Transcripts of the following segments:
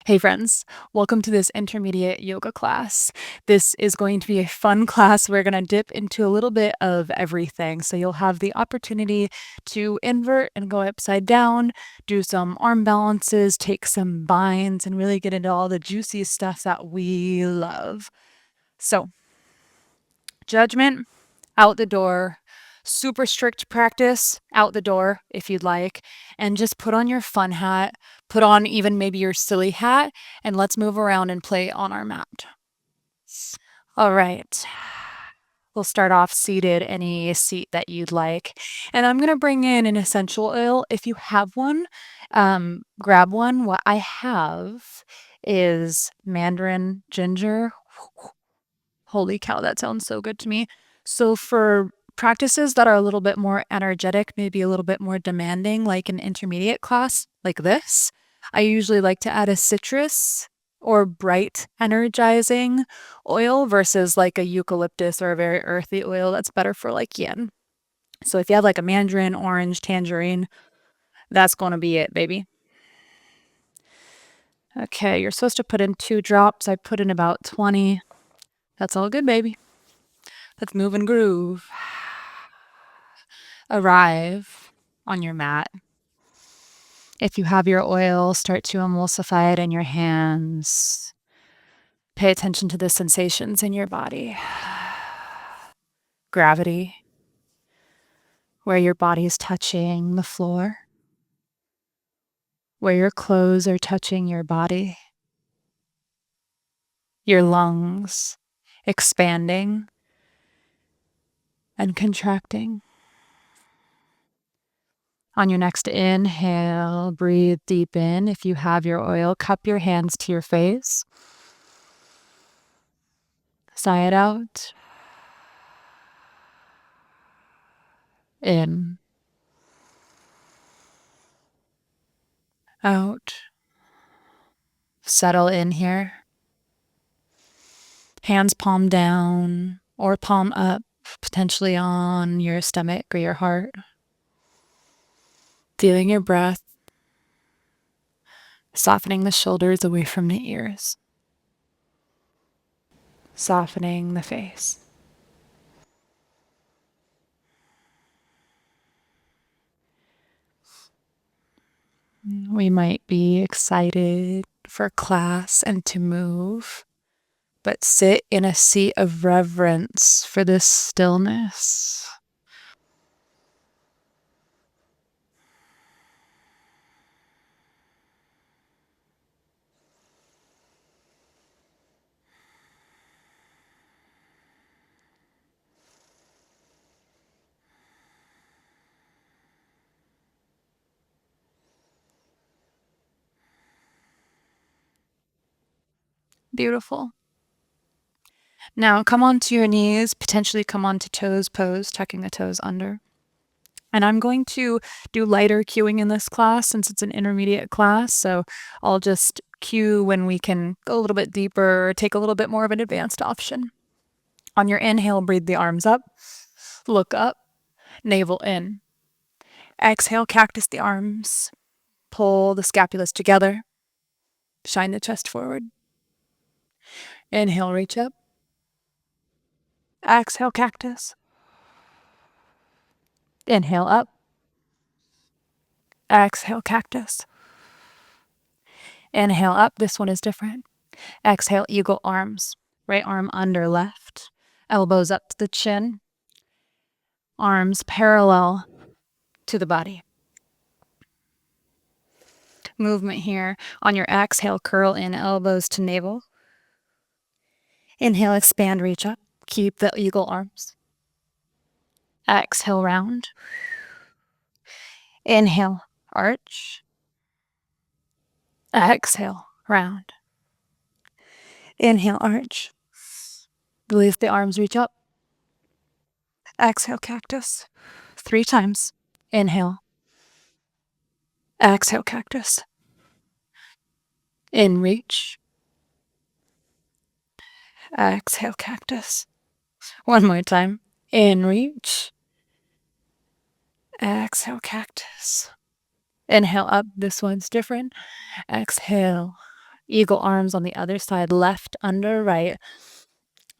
Hey friends, welcome to this intermediate yoga class. This is going to be a fun class. We're going to dip into a little bit of everything. So you'll have the opportunity to invert and go upside down, do some arm balances, take some binds, and really get into all the juicy stuff that we love. So, judgment, out the door. Super strict practice, out the door if you'd like. And just put on your fun hat, put on even maybe your silly hat, and let's move around and play on our mat. All right. We'll start off seated, any seat that you'd like. And I'm going to bring in an essential oil. If you have one, grab one. What I have is mandarin ginger. Holy cow, that sounds so good to me. So for practices that are a little bit more energetic, maybe a little bit more demanding, like an intermediate class like this, I usually like to add a citrus or bright energizing oil versus like a eucalyptus or a very earthy oil that's better for like yin. So if you have like a mandarin, orange, tangerine, that's going to be it, baby. Okay, you're supposed to put in 2 drops. I put in about 20. That's all good, baby. Let's move and groove. Arrive on your mat. If you have your oil, start to emulsify it in your hands. Pay attention to the sensations in your body. Gravity, where your body is touching the floor, where your clothes are touching your body, your lungs expanding and contracting. On your next inhale, breathe deep in. If you have your oil, cup your hands to your face. Sigh it out. In. Out. Settle in here. Hands palm down or palm up, potentially on your stomach or your heart. Feeling your breath. Softening the shoulders away from the ears. Softening the face. We might be excited for class and to move, but sit in a seat of reverence for this stillness. Beautiful. Now come onto your knees, potentially come onto toes pose, tucking the toes under. And I'm going to do lighter cueing in this class since it's an intermediate class. So I'll just cue when we can go a little bit deeper, or take a little bit more of an advanced option. On your inhale, breathe the arms up, look up, navel in. Exhale, cactus the arms, pull the scapulas together, shine the chest forward. Inhale, reach up. Exhale, cactus. Inhale up. Exhale, cactus. Inhale up. This one is different. Exhale, eagle arms. Right arm under left. Elbows up to the chin. Arms parallel to the body. Movement here. On your exhale, curl in, elbows to navel. Inhale, expand, reach up. Keep the eagle arms. Exhale, round. Inhale, arch. Exhale, round. Inhale, arch. Release the arms, reach up. Exhale, cactus. 3 times. Inhale. Exhale, cactus. In, reach. Exhale, cactus. One more time. In, reach. Exhale, cactus. Inhale up. This one's different. Exhale. Eagle arms on the other side, left under right.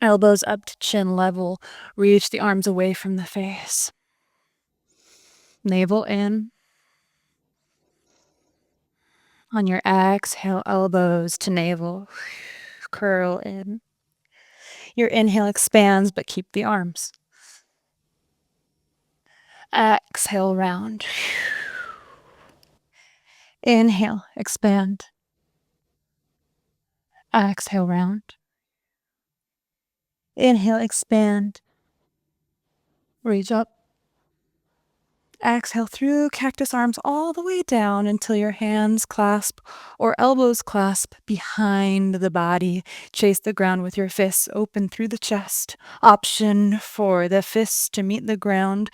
Elbows up to chin level. Reach the arms away from the face. Navel in. On your exhale, elbows to navel. Curl in. Your inhale expands, but keep the arms. Exhale, round. Inhale, expand. Exhale, round. Inhale, expand. Reach up. Exhale through cactus arms all the way down until your hands clasp or elbows clasp behind the body. Chase the ground with your fists open through the chest. Option for the fists to meet the ground.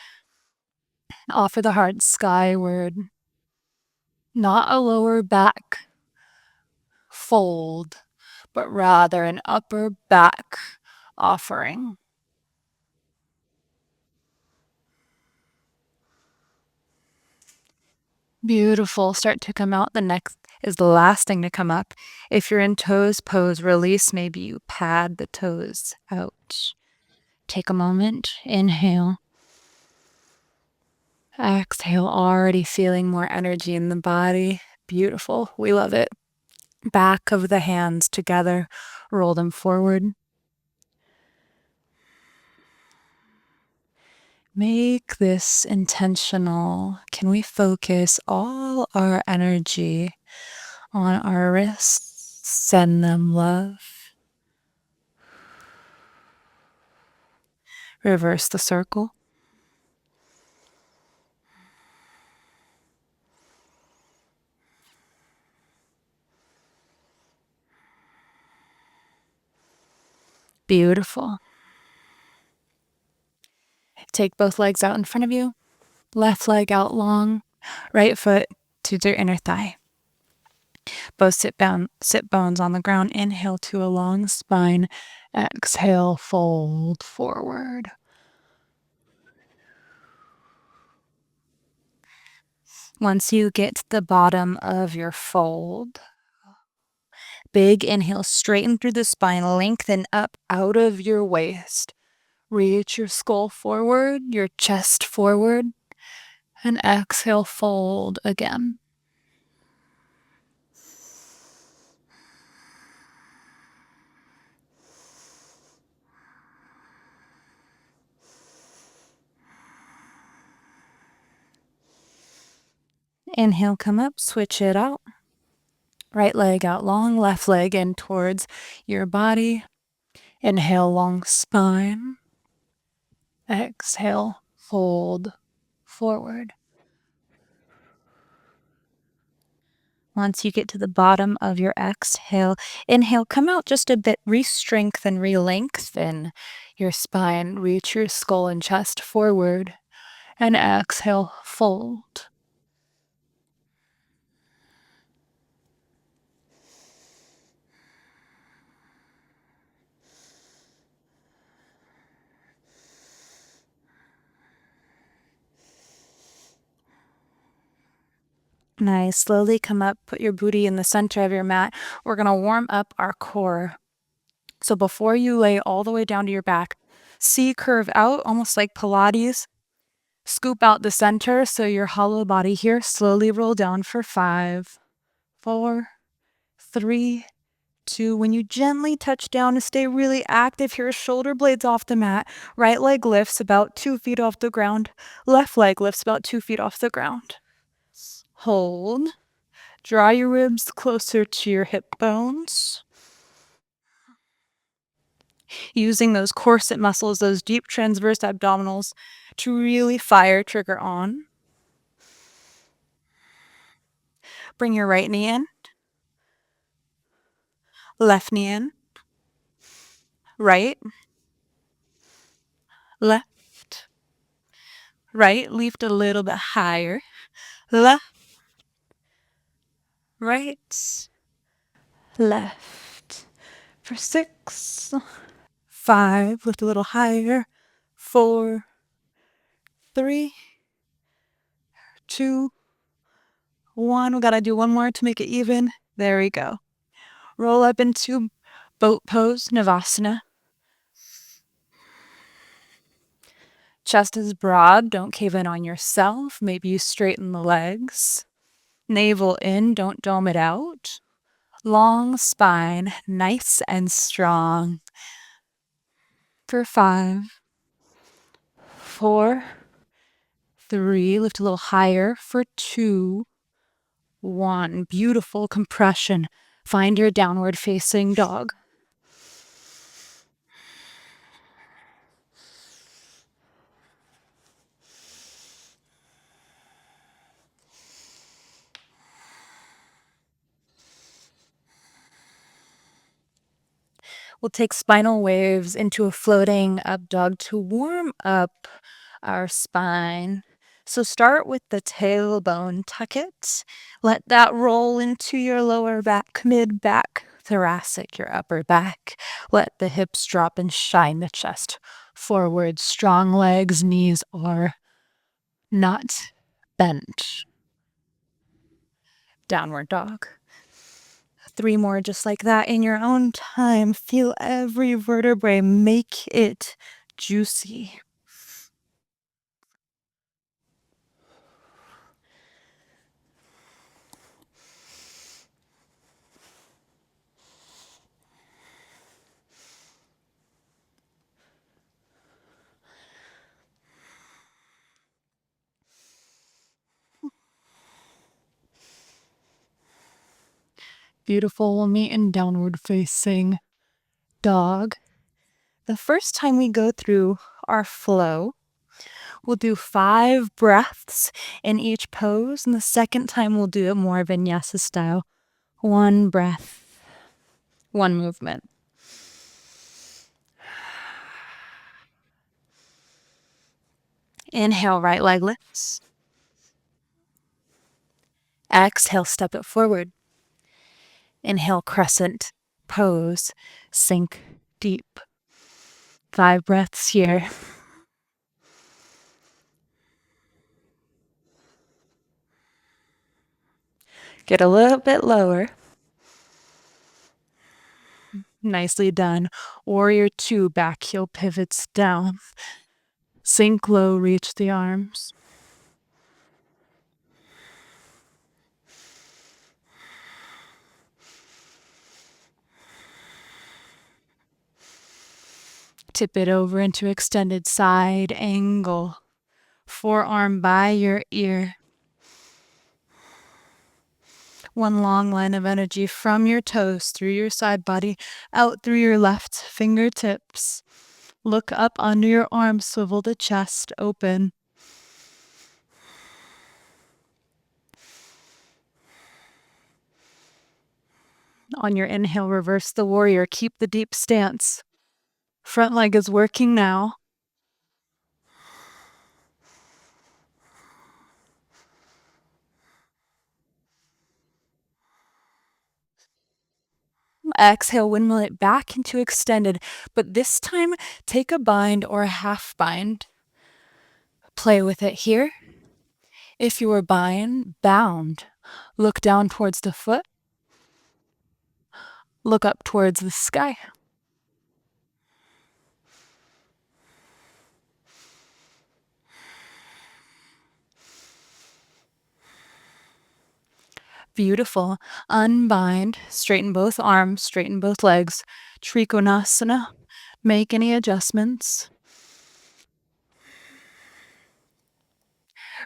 Offer the heart skyward. Not a lower back fold, but rather an upper back offering. Beautiful. Start to come out. The neck is the last thing to come up. If you're in toes pose, release. Maybe you pad the toes out. Take a moment. Inhale. Exhale. Already feeling more energy in the body. Beautiful. We love it. Back of the hands together. Roll them forward. Make this intentional. Can we focus all our energy on our wrists? Send them love. Reverse the circle. Beautiful. Take both legs out in front of you. Left leg out long. Right foot to your inner thigh. Both sit bones on the ground. Inhale to a long spine. Exhale, fold forward. Once you get to the bottom of your fold, big inhale, straighten through the spine, lengthen up out of your waist. Reach your skull forward, your chest forward, and exhale, fold again. Inhale, come up, switch it out. Right leg out long, left leg in towards your body. Inhale, long spine. Exhale, fold forward. Once you get to the bottom of your exhale, inhale, come out just a bit, re-strengthen, re-lengthen your spine, reach your skull and chest forward, and exhale, fold. Nice. Slowly come up, put your booty in the center of your mat. We're going to warm up our core. So before you lay all the way down to your back, C curve out, almost like Pilates. Scoop out the center so your hollow body here. Slowly roll down for 5, 4, 3, 2. When you gently touch down to stay really active here, shoulder blades off the mat. Right leg lifts about 2 feet off the ground. Left leg lifts about 2 feet off the ground. Hold. Draw your ribs closer to your hip bones. Using those corset muscles, those deep transverse abdominals to really fire trigger on. Bring your right knee in. Left knee in. Right. Left. Right. Lift a little bit higher. Left. Right. Left. For 6, 5. Lift a little higher. 4, 3, 2, 1. We gotta do one more to make it even. There we go. Roll up into boat pose, Navasana. Chest is broad, don't cave in on yourself. Maybe you straighten the legs. Navel in, don't dome it out. Long spine, nice and strong. For 5, 4, 3, lift a little higher. For 2, 1. Beautiful compression. Find your downward facing dog. We'll take spinal waves into a floating up dog to warm up our spine. So start with the tailbone, tuck it. Let that roll into your lower back, mid back, thoracic, your upper back. Let the hips drop and shine the chest forward. Strong legs, knees are not bent. Downward dog. 3 more just like that in your own time. Feel every vertebrae. Make it juicy. Beautiful. We'll meet in downward facing dog. The first time we go through our flow, we'll do 5 breaths in each pose, and the second time we'll do it more Vinyasa style. 1 breath, 1 movement. Inhale, right leg lifts. Exhale, step it forward. Inhale, crescent pose, sink deep. 5 breaths here. Get a little bit lower. Nicely done. Warrior 2, back heel pivots down. Sink low, reach the arms. Tip it over into extended side angle. Forearm by your ear. 1 long line of energy from your toes through your side body, out through your left fingertips. Look up under your arms, swivel the chest open. On your inhale, reverse the warrior. Keep the deep stance. Front leg is working now. Exhale, windmill it back into extended, but this time take a bind or a half bind. Play with it here. If you are bound, look down towards the foot. Look up towards the sky. Beautiful. Unbind, straighten both arms, straighten both legs. Trikonasana. Make any adjustments.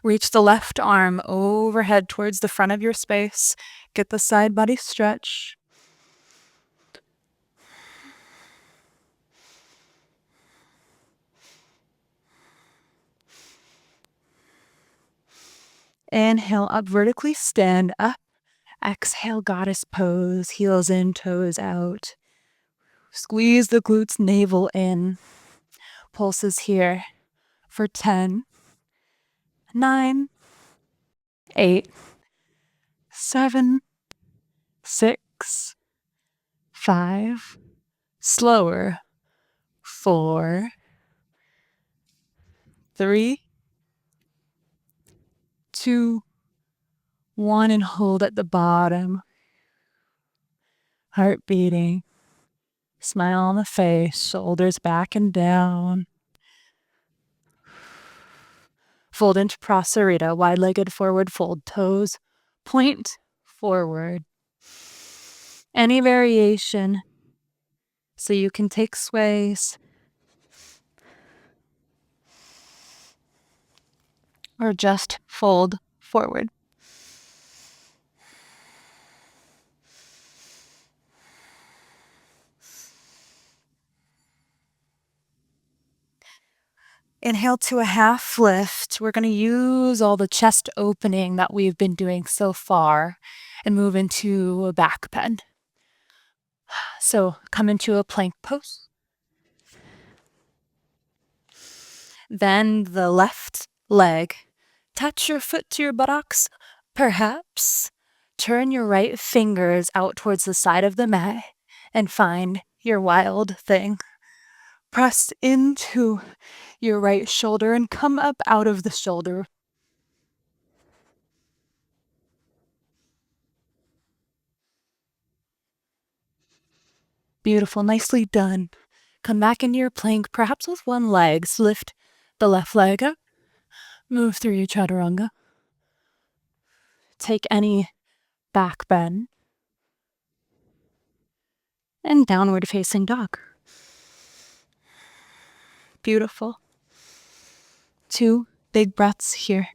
Reach the left arm overhead towards the front of your space. Get the side body stretch. Inhale up vertically, stand up. Exhale, goddess pose, heels in, toes out. Squeeze the glutes, navel in. Pulses here for 10, 9, 8, 7, 6, 5, slower, 4, 3, 2, 1, and hold at the bottom. Heart beating. Smile on the face, shoulders back and down. Fold into Prasarita, wide-legged forward fold, toes point forward. Any variation, so you can take sways or just fold forward. Inhale to a half lift. We're going to use all the chest opening that we've been doing so far and move into a back bend. So come into a plank pose. Bend the left leg. Touch your foot to your buttocks. Perhaps turn your right fingers out towards the side of the mat and find your wild thing. Press into your right shoulder and come up out of the shoulder. Beautiful, nicely done. Come back into your plank, perhaps with one leg. So lift the left leg up, move through your chaturanga. Take any back bend and downward facing dog. Beautiful. 2 big breaths here.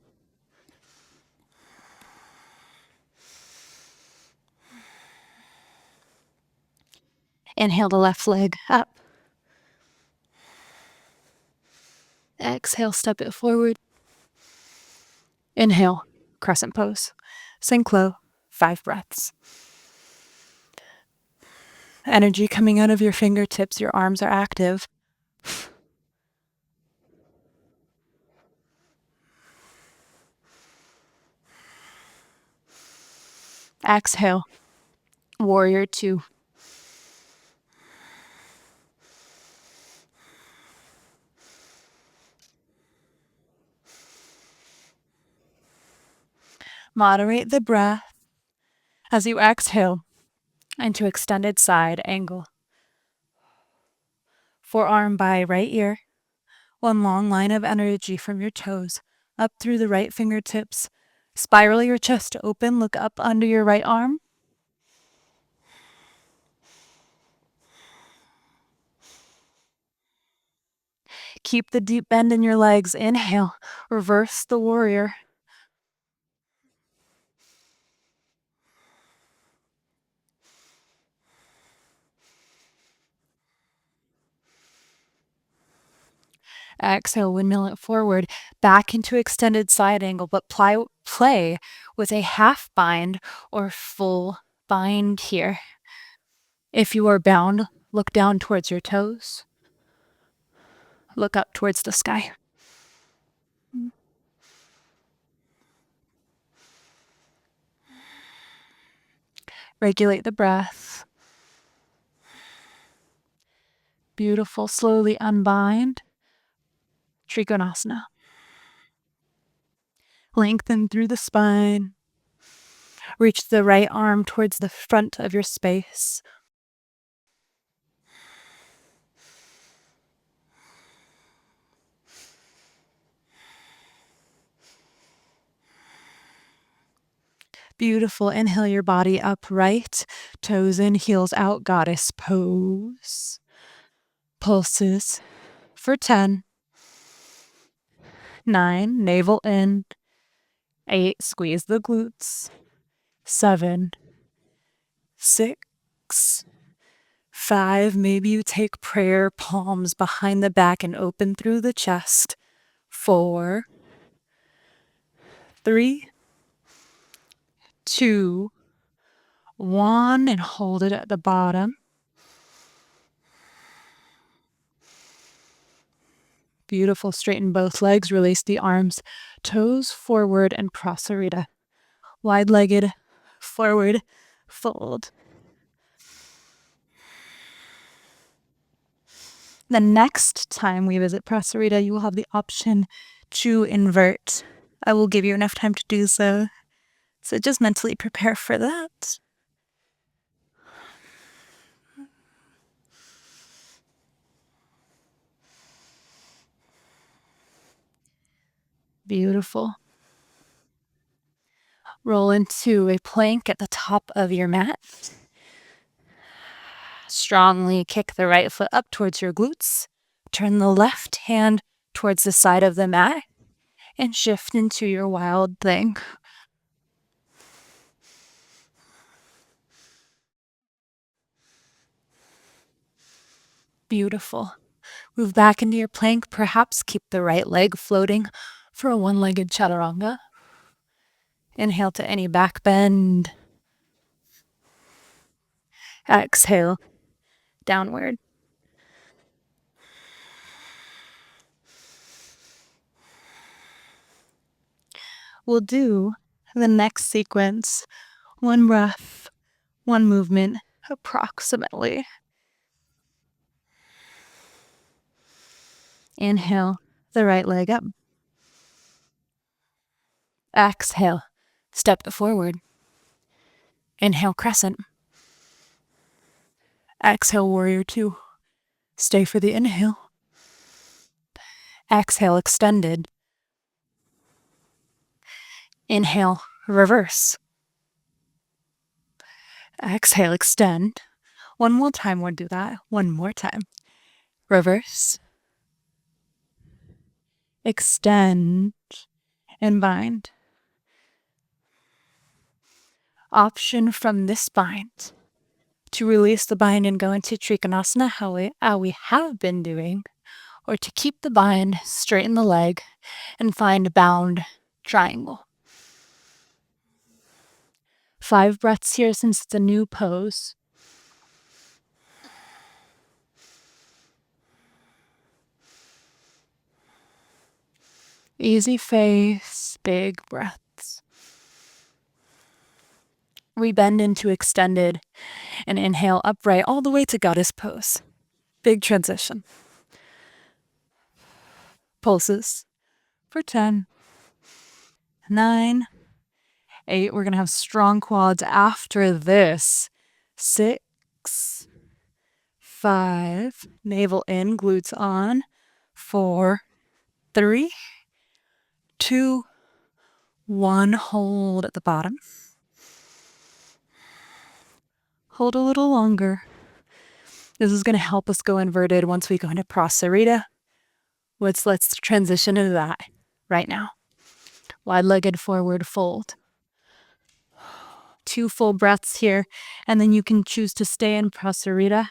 Inhale the left leg up. Exhale, step it forward. Inhale, crescent pose. Sink low, 5 breaths. Energy coming out of your fingertips, your arms are active. Exhale, warrior 2. Moderate the breath as you exhale into extended side angle. Forearm by right ear. One long line of energy from your toes up through the right fingertips. Spiral your chest open, look up under your right arm. Keep the deep bend in your legs. Inhale, reverse the warrior. Exhale, windmill it forward, back into extended side angle, but play with a half bind or full bind here. If you are bound, look down towards your toes. Look up towards the sky. Regulate the breath. Beautiful. Slowly unbind. Trikonasana. Lengthen through the spine. Reach the right arm towards the front of your space. Beautiful. Inhale your body upright. Toes in, heels out. Goddess pose. Pulses for 10. 9. Navel in. 8. Squeeze the glutes. 7. 6. 5. Maybe you take prayer palms behind the back and open through the chest. 4. 3. 2. 1. And hold it at the bottom. Beautiful. Straighten both legs. Release the arms. Toes forward and Prasarita. Wide-legged forward fold. The next time we visit Prasarita, you will have the option to invert. I will give you enough time to do so. So just mentally prepare for that. Beautiful. Roll into a plank at the top of your mat. Strongly kick the right foot up towards your glutes. Turn the left hand towards the side of the mat and shift into your wild thing. Beautiful. Move back into your plank. Perhaps keep the right leg floating for a one-legged chaturanga. Inhale to any back bend. Exhale, downward. We'll do the next sequence, one breath, one movement, approximately. Inhale, the right leg up. Exhale, step it forward. Inhale, crescent. Exhale, warrior two. Stay for the inhale. Exhale, extended. Inhale, reverse. Exhale, extend. One more time, we'll do that. One more time. Reverse. Extend and bind. Option from this bind to release the bind and go into Trikonasana how we have been doing, or to keep the bind, straighten the leg, and find bound triangle. 5 breaths here since it's a new pose. Easy face, big breaths. We bend into extended and inhale upright all the way to goddess pose. Big transition. Pulses for 10, 9, 8. We're going to have strong quads after this. 6, 5, navel in, glutes on. 4, 3, 2, 1. Hold at the bottom. Hold a little longer. This is going to help us go inverted once we go into Prasarita. Let's transition into that right now. Wide-legged forward fold. 2 full breaths here, and then you can choose to stay in Prasarita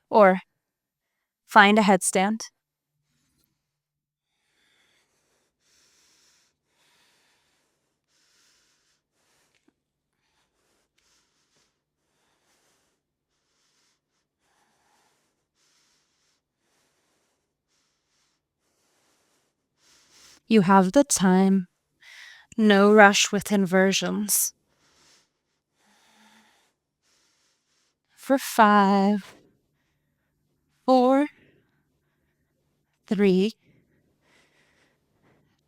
or find a headstand. You have the time. No rush with inversions. For 5, 4, 3,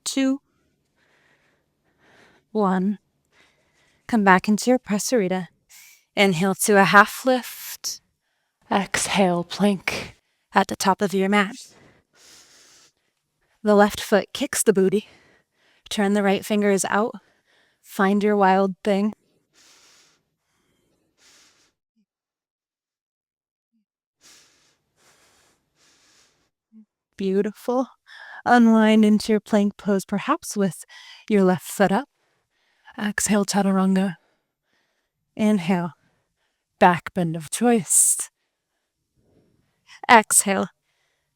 2, 1. Come back into your Prasarita. Inhale to a half lift. Exhale, plank at the top of your mat. The left foot kicks the booty. Turn the right fingers out. Find your wild thing. Beautiful. Unwind into your plank pose, perhaps with your left foot up. Exhale, chaturanga. Inhale, back bend of choice. Exhale,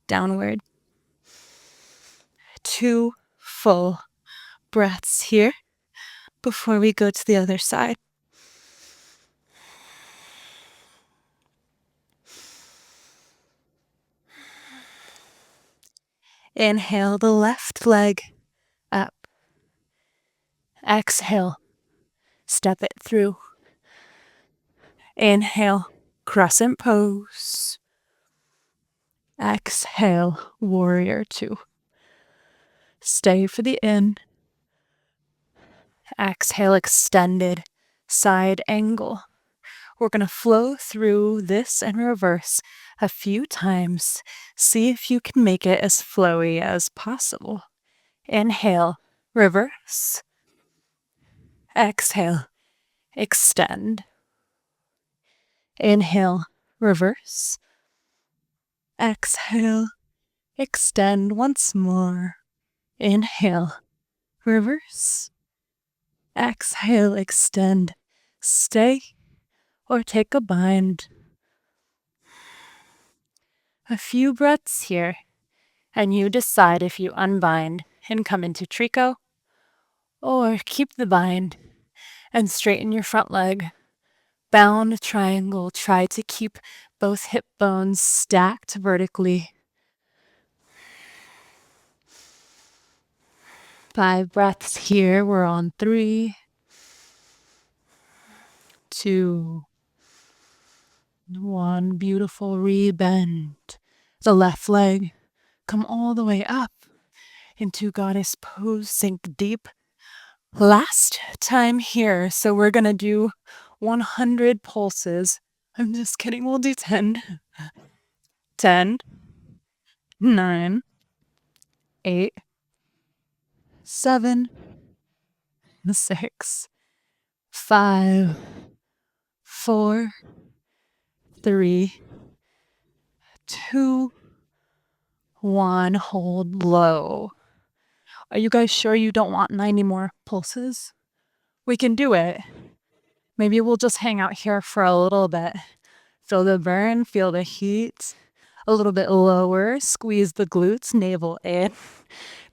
downward. 2 full breaths here before we go to the other side. Inhale the left leg up. Exhale, step it through. Inhale, crescent pose. Exhale, warrior two. Stay for the end. Exhale, extended side angle. We're going to flow through this and reverse a few times. See if you can make it as flowy as possible. Inhale, reverse. Exhale, extend. Inhale, reverse. Exhale, extend once more. Inhale, reverse. Exhale, extend. Stay or take a bind. A few breaths here, and you decide if you unbind and come into Trico, or keep the bind and straighten your front leg. Bound triangle, try to keep both hip bones stacked vertically. 5 breaths here. We're on 3, 2, 1. Beautiful. Rebend the left leg. Come all the way up into goddess pose. Sink deep. Last time here. So we're going to do 100 pulses. I'm just kidding. We'll do 10. 10, 9, 8, 7, 6, 5, 4, 3, 2, 1. Hold low. Are you guys sure you don't want 90 more pulses? We can do it. Maybe we'll just hang out here for a little bit. Feel the burn, feel the heat. A little bit lower, squeeze the glutes, navel in.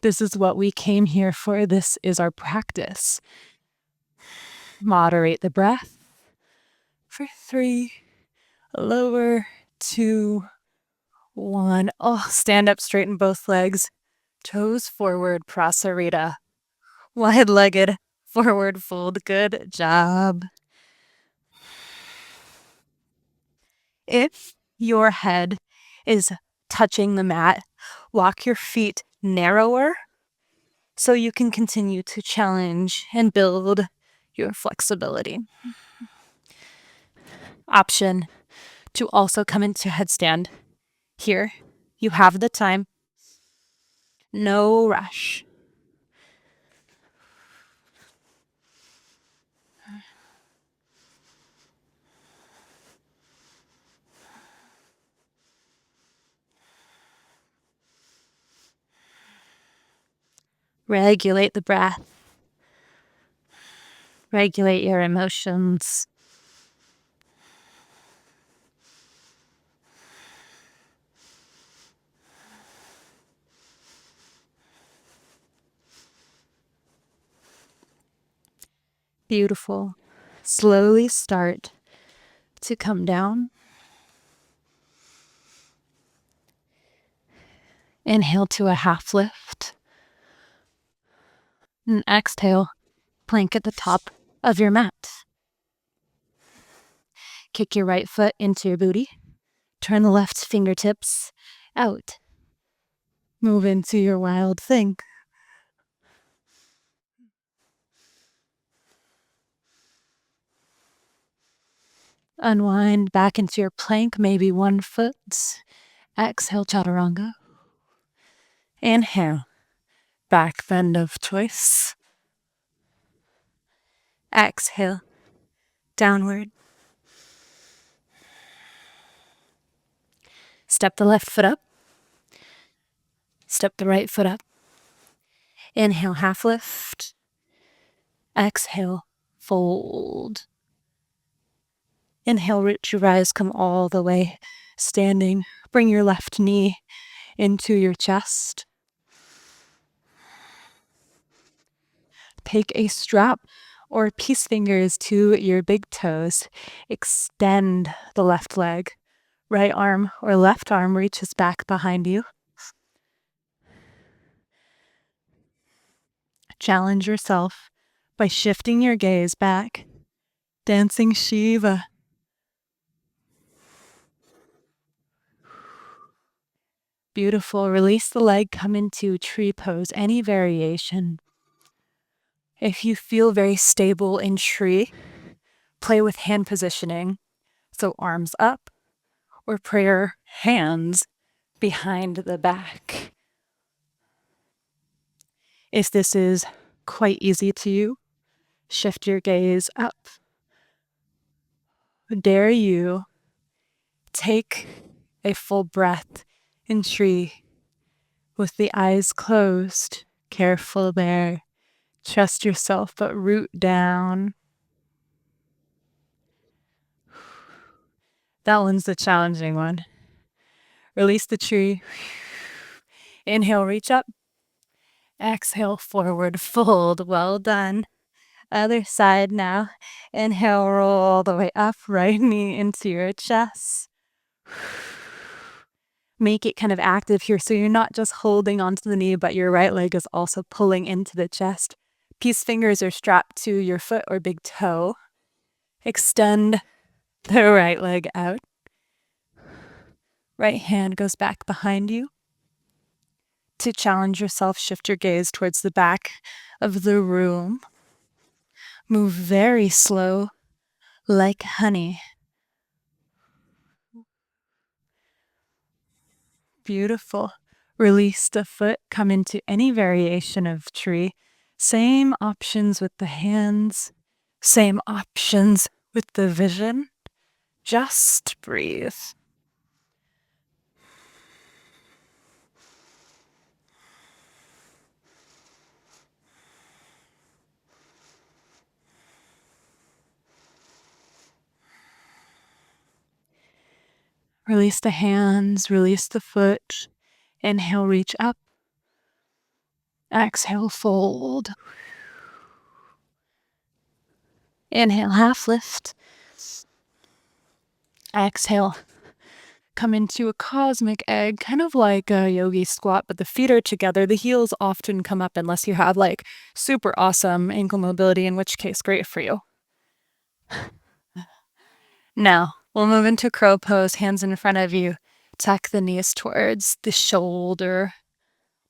This is what we came here for. This is our practice. Moderate the breath for 3, lower, 2, 1. Oh, stand up, straighten both legs. Toes forward, prasarita. Wide-legged, forward fold. Good job. If your head is touching the mat, walk your feet narrower so you can continue to challenge and build your flexibility. Option to also come into headstand. Here, you have the time. No rush. Regulate the breath. Regulate your emotions. Beautiful. Slowly start to come down. Inhale to a half lift. And exhale, plank at the top of your mat. Kick your right foot into your booty. Turn the left fingertips out. Move into your wild thing. Unwind back into your plank, maybe one foot. Exhale, chaturanga. Inhale, back bend of choice. Exhale, downward. Step the left foot up. Step the right foot up. Inhale, half lift. Exhale, fold. Inhale, reach your rise, come all the way standing. Bring your left knee into your chest. Take a strap or peace fingers to your big toes. Extend the left leg. Right arm or left arm reaches back behind you. Challenge yourself by shifting your gaze back. Dancing Shiva. Beautiful. Release the leg, come into tree pose, any variation. If you feel very stable in tree, play with hand positioning. So arms up or prayer hands behind the back. If this is quite easy to you, shift your gaze up. Dare you take a full breath in tree with the eyes closed. Careful there. Trust yourself, but root down. That one's the challenging one. Release the tree. Inhale, reach up. Exhale, forward fold. Well done. Other side now. Inhale, roll all the way up, right knee into your chest. Make it kind of active here so you're not just holding onto the knee, but your right leg is also pulling into the chest. Peace fingers are strapped to your foot or big toe. Extend the right leg out. Right hand goes back behind you. To challenge yourself, shift your gaze towards the back of the room. Move very slow, like honey. Beautiful. Release the foot, come into any variation of tree. Same options with the hands, same options with the vision. Just breathe. Release the hands, release the foot. Inhale, reach up. Exhale, fold. Inhale, half lift. Exhale, come into a cosmic egg, kind of like a yogi squat, but the feet are together. The heels often come up unless you have like super awesome ankle mobility, in which case, great for you. Now, we'll move into crow pose, hands in front of you. Tuck the knees towards the shoulder,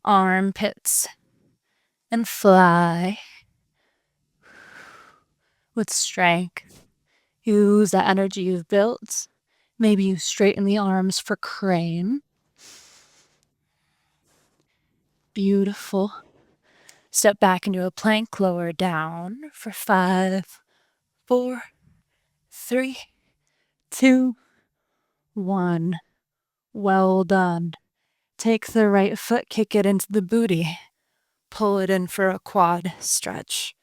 armpits, and fly with strength. Use that energy you've built. Maybe you straighten the arms for crane. Beautiful. Step back into a plank, lower down for 5, 4, 3, 2, 1. Well done. Take the right foot, kick it into the booty. Pull it in for a quad stretch.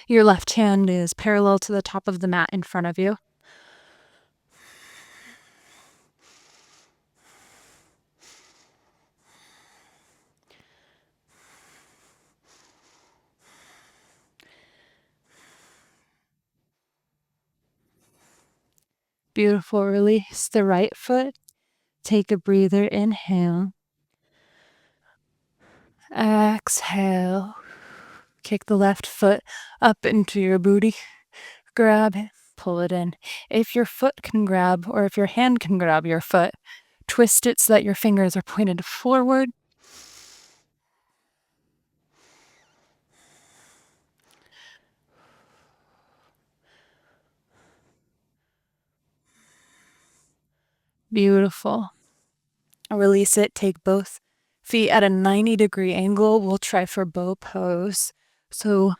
Your left hand is parallel to the top of the mat in front of you. Beautiful. Release the right foot. Take a breather. Inhale. Exhale. Kick the left foot up into your booty. Grab it. Pull it in. If your foot can grab, or if your hand can grab your foot, twist it so that your fingers are pointed forward. Beautiful. Release it. Take both feet at a 90-degree angle. We'll try for bow pose. So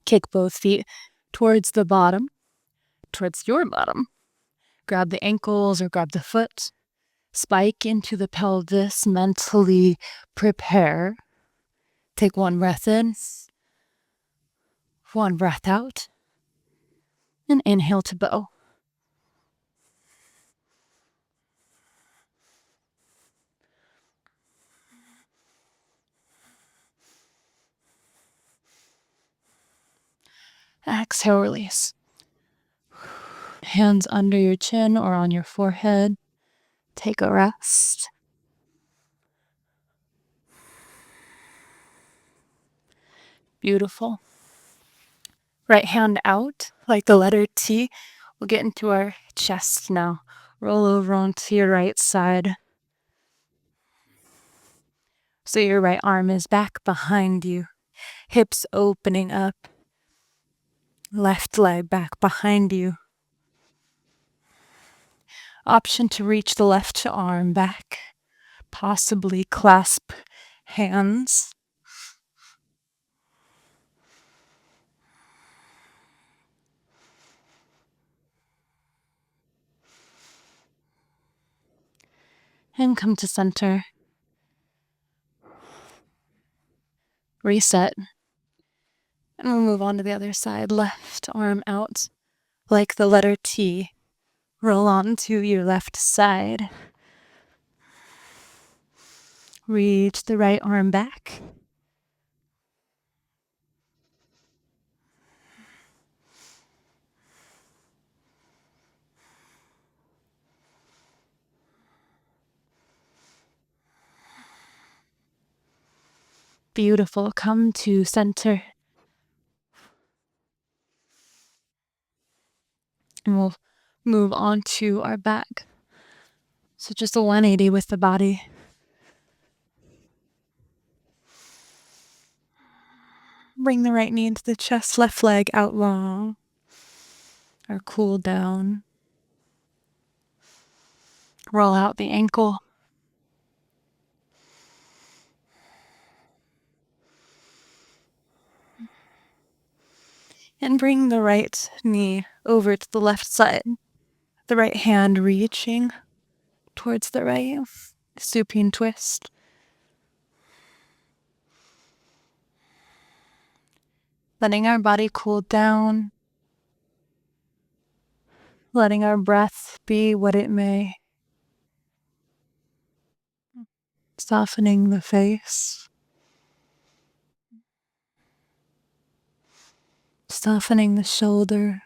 kick both feet towards the bottom, towards your bottom. Grab the ankles or grab the foot. Spike into the pelvis. Mentally prepare. Take one breath in, one breath out, and inhale to bow. Exhale, release. Hands under your chin or on your forehead. Take a rest. Beautiful. Right hand out, like the letter T. We'll get into our chest now. Roll over onto your right side. So your right arm is back behind you. Hips opening up. Left leg back behind you. Option to reach the left arm back. Possibly clasp hands. And come to center. Reset. And we'll move on to the other side. Left arm out like the letter T. Roll on to your left side. Reach the right arm back. Beautiful. Come to center. And we'll move on to our back. So just a 180 with the body. Bring the right knee into the chest, left leg out long. Or cool down. Roll out the ankle. And bring the right knee over to the left side. The right hand reaching towards the right. Supine twist. Letting our body cool down. Letting our breath be what it may. Softening the face. Softening the shoulder.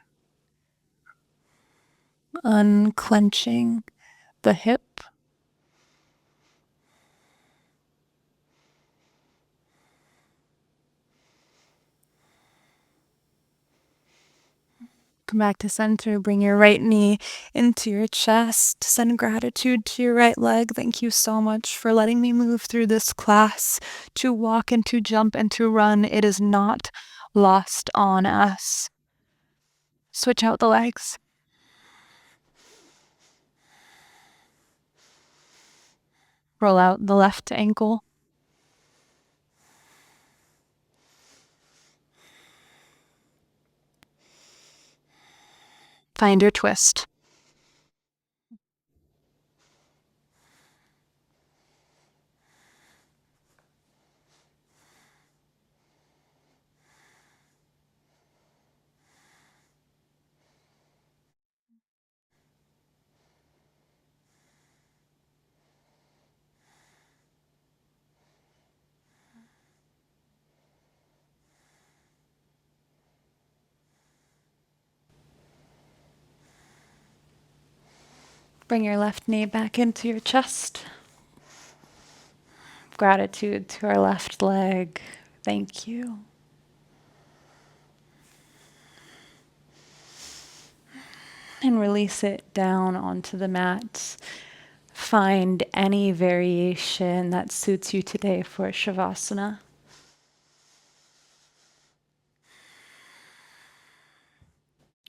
Unclenching the hip. Come back to center. Bring your right knee into your chest. Send gratitude to your right leg. Thank you so much for letting me move through this class to walk and to jump and to run. It is not lost on us. Switch out the legs. Roll out the left ankle. Find your twist. Bring your left knee back into your chest. Gratitude to our left leg. Thank you. And release it down onto the mat. Find any variation that suits you today for Shavasana.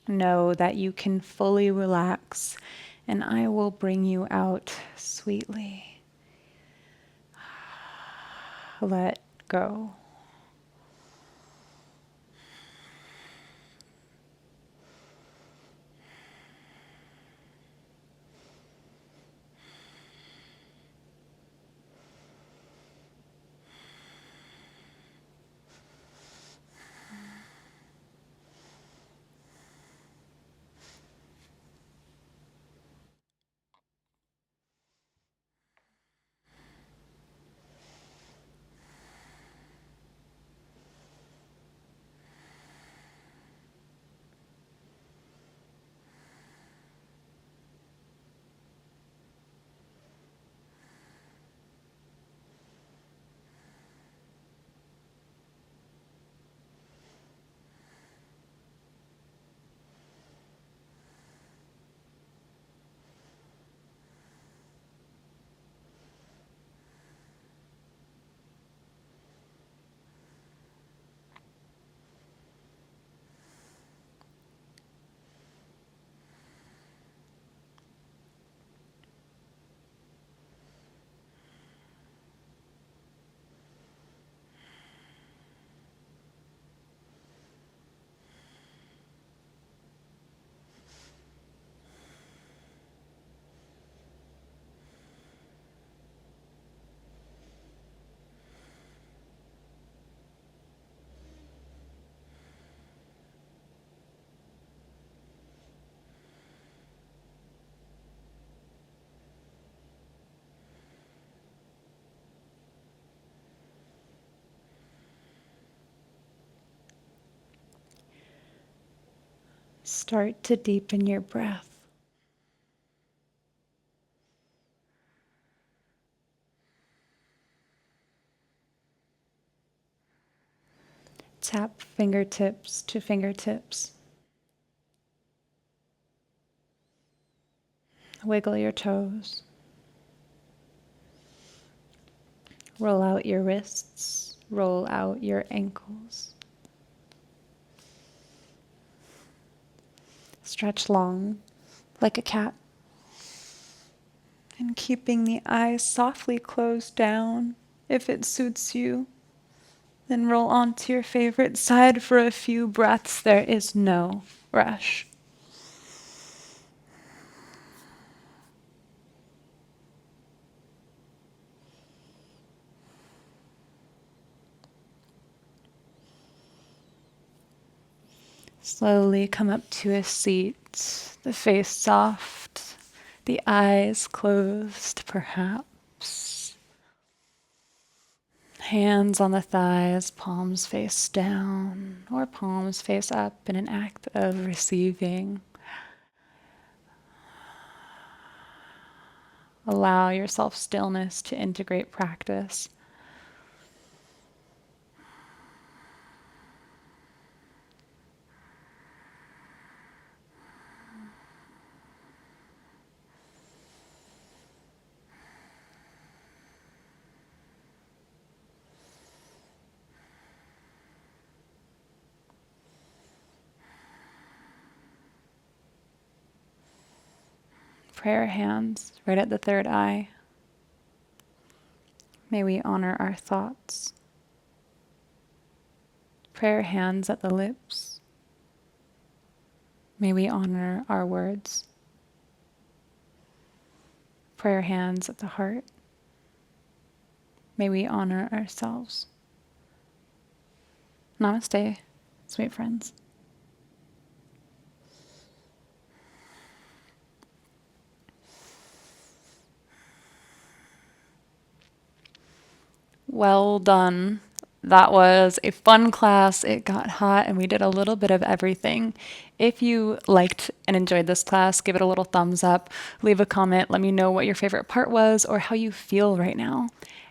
Know that you can fully relax, and I will bring you out sweetly. Let go. Start to deepen your breath. Tap fingertips to fingertips. Wiggle your toes. Roll out your wrists. Roll out your ankles. Stretch long like a cat. And keeping the eyes softly closed down, if it suits you, then roll onto your favorite side for a few breaths. There is no rush. Slowly come up to a seat, the face soft, the eyes closed perhaps. Hands on the thighs, palms face down or palms face up in an act of receiving. Allow yourself stillness to integrate practice. Prayer hands right at the third eye. May we honor our thoughts. Prayer hands at the lips. May we honor our words. Prayer hands at the heart. May we honor ourselves. Namaste, sweet friends. Well done. That was a fun class. It got hot and we did a little bit of everything. If you liked and enjoyed this class, give it a little thumbs up, leave a comment, let me know what your favorite part was or how you feel right now.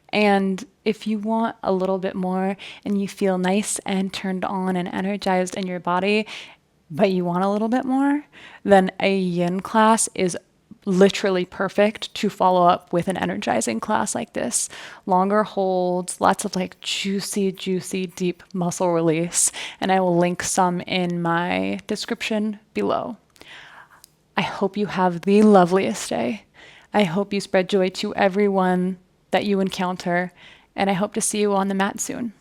And if you want a little bit more and you feel nice and turned on and energized in your body, but you want a little bit more, then a yin class is literally perfect to follow up with an energizing class like this. Longer holds, lots of like juicy, juicy, deep muscle release. And I will link some in my description below. I hope you have the loveliest day. I hope you spread joy to everyone that you encounter. And I hope to see you on the mat soon.